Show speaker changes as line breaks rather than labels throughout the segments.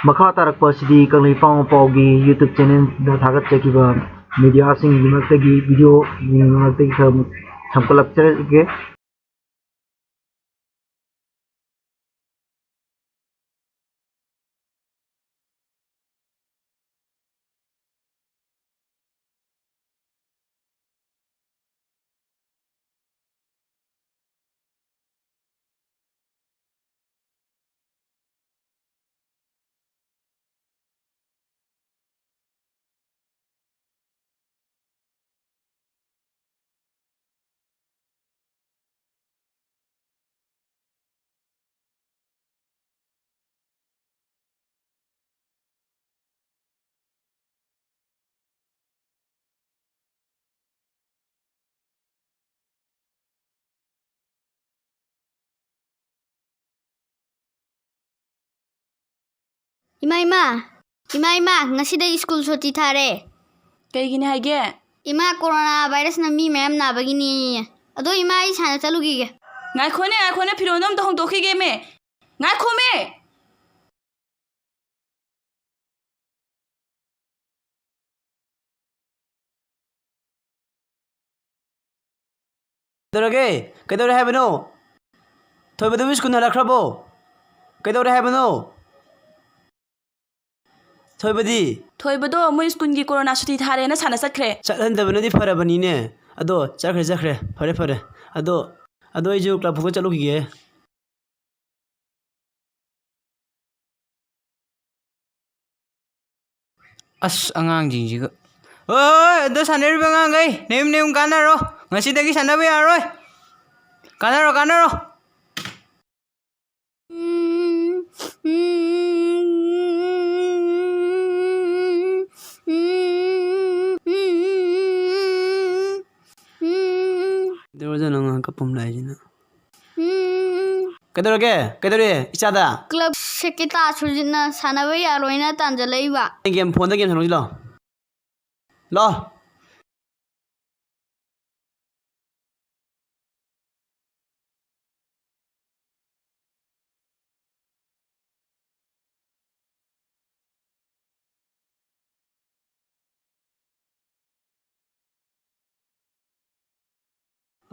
ꯃꯈꯥ ꯇꯥꯔꯛꯄꯁꯤꯗꯤ ꯀꯪꯂꯩꯄꯥꯛ ꯃꯄꯥꯎꯒꯤ ꯌꯨꯇ꯭ꯌꯨꯕ ꯆꯦꯅꯦꯜꯗ ꯊꯥꯒꯠꯆꯈꯤꯕ ꯃꯤꯗꯤꯌꯥꯁꯤꯡꯒꯤ ꯃꯔꯛꯇꯒꯤ ꯚꯤꯗꯤꯑꯣꯒꯤ ꯃꯔꯛꯇꯒꯤ ꯈꯔ ꯁꯝꯀꯠꯂꯛꯆꯒꯦ꯫
Ima, ngasidai school soti thare.
Kaygini haige?
Ima corona virus na mi mayamna bagini. Ado ima I sana chalugi ge.
Ngakhone phironam to hongtokhi ge me. Ngakhome.
Dorage, kaidore haibano? Thoibadu school halakrabo. Kaidore haibano? Thoibadi.
Thoibado mo school gi corona suti thare na sana sakhre.
Chathandabani farabani ne. Ado chakhre. Fare. Ado iju club ko chalugi ge.
Angang jingjiga.
Oi, ado saneriba ngangai. Nem kanaro. Ngasidagi sanabu yaroi. Kanaro. Doroja nang kapum lai jina. Kadore, ichada.
Club sekita sujina sana ba yaroina tanjalai ba.
Game phone da game sanoi lo. Lo.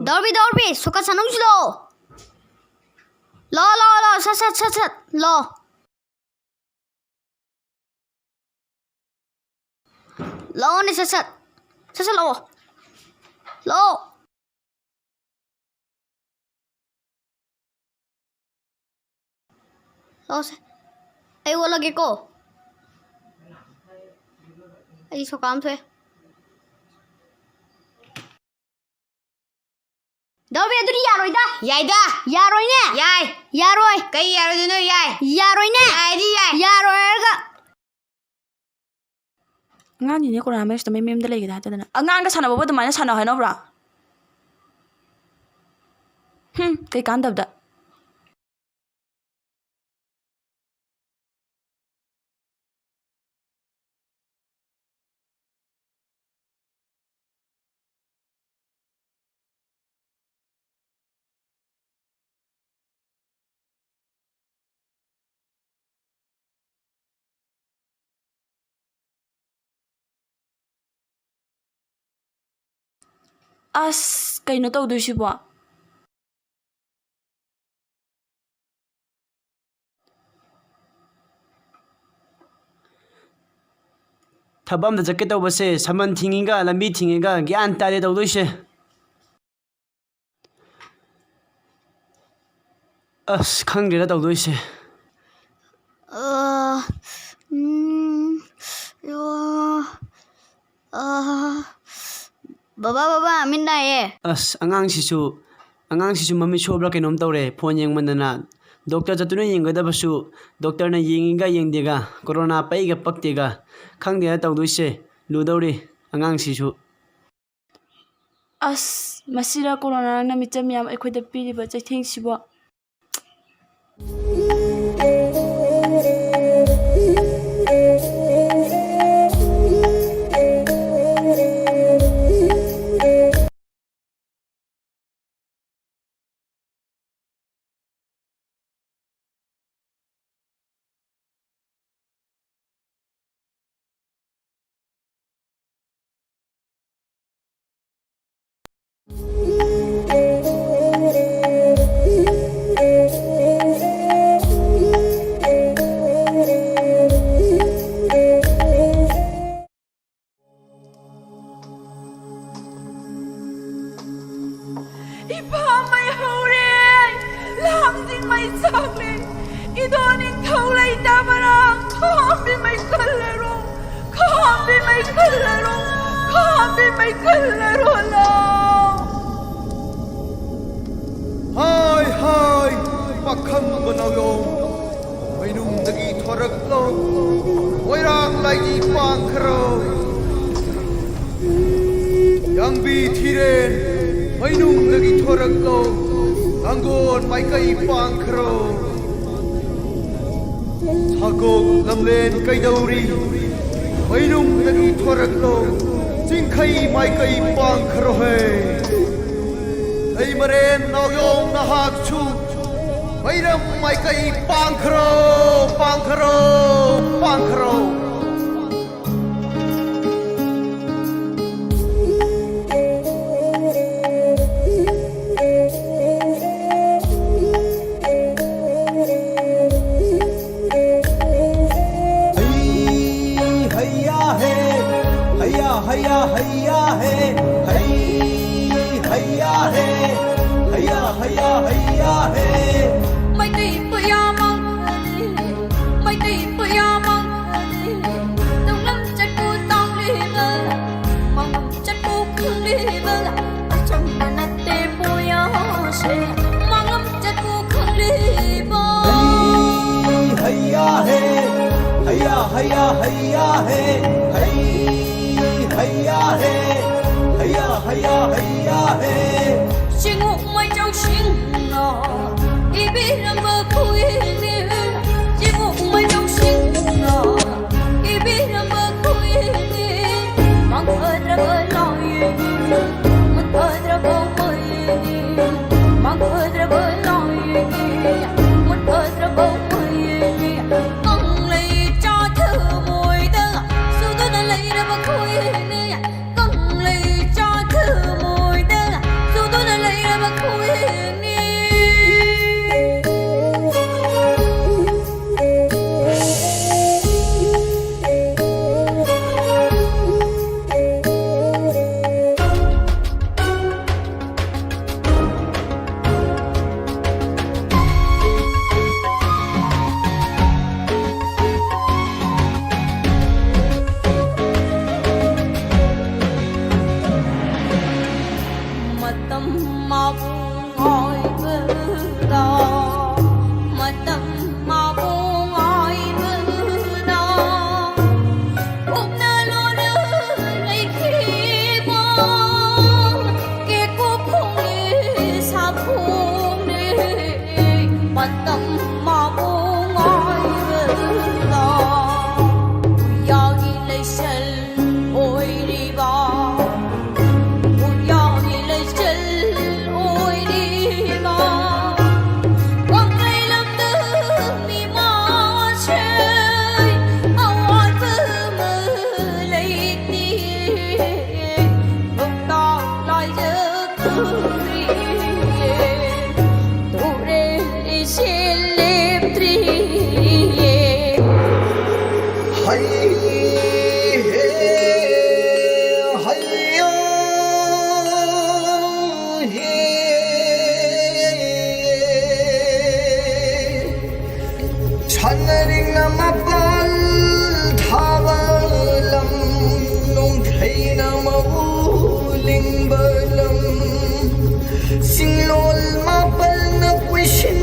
Dorbi, suka sanung silo. Lo, sat. Lo. Lo ni sat. Lo. Lo se. Ay wala ge ko. Ay sokam thwe. Dorbi aduri yaroi da.
Yai da.
Yaroi ne. Yaroi.
Kai yaro duno yai.
Yaroi ne.
Yai.
Yaroi ga.
Ngang ni corona mes to mem de legi da ta na. Angang ga sana bobo de mana sana haino bra. Kai kan dab da. Kaino tawdoi sibo.
Thabam da jakke tawbase saman thinginga lambi thinginga gyan tare tawdoise. Khangdera tawdoise.
Baba minna ye.
Angang sisu mami sobra kenom tawre phone yengmandana. Doctor chatuna yengadabasu doctor na yenginga yengdega corona paiga paktega khangdera tawdoise ludawri angang sisu.
Masira corona na micham yam ekhoida piriba chaithing sibo. thâu lấy ta mà ra không đi mày cân lại rồi không đi mày cân lại rồi không đi mày cân lại rồi là
hai hai pakham banayo mainung dagi thorak lo oirang lai di pang khro yang bi thiren mainung dagi thorak lo angon mai kai pang khro thagok lamlen kai dauri mainung dagi thorak lo jing khai mai kai pang khro he ai maren nau yong na hak chu mai ram mai kai pang khro pang khro pang khro
hayya hey hayya hey
mày đi Puya mong mày đi Puya mong đông lắm chất bu tông đi mơ mong chất bu khưng đi mơ trong nhà nát tê Puya sẽ mong lắm chất bu khưng đi mơ
hayya hey hayya hey hayya hey
xin ngủ mày trong xin ngỏ đi biết làm mơ khui đi xin ngủ mày trong xin ngỏ đi biết làm mơ khui đi mong thơ ra bơi lội mong thơ ra bơi mong thơ ra bơi lội mong thơ ra bơi con lấy cho thơ mùi tơ dù tôi đã lấy ra bơi khui đi con lấy cho thơ mùi tơ dù tôi đã lấy ra bơi khui đi tâm mong ngồi vơ đò mà tâm mong ngồi vơ đò cũng nơi luôn lấy khi mong kia cũng không đi xa không đi mà tâm mong ngồi vơ đò giờ đi lấy chân ôi đi vào
Singlol mapal na question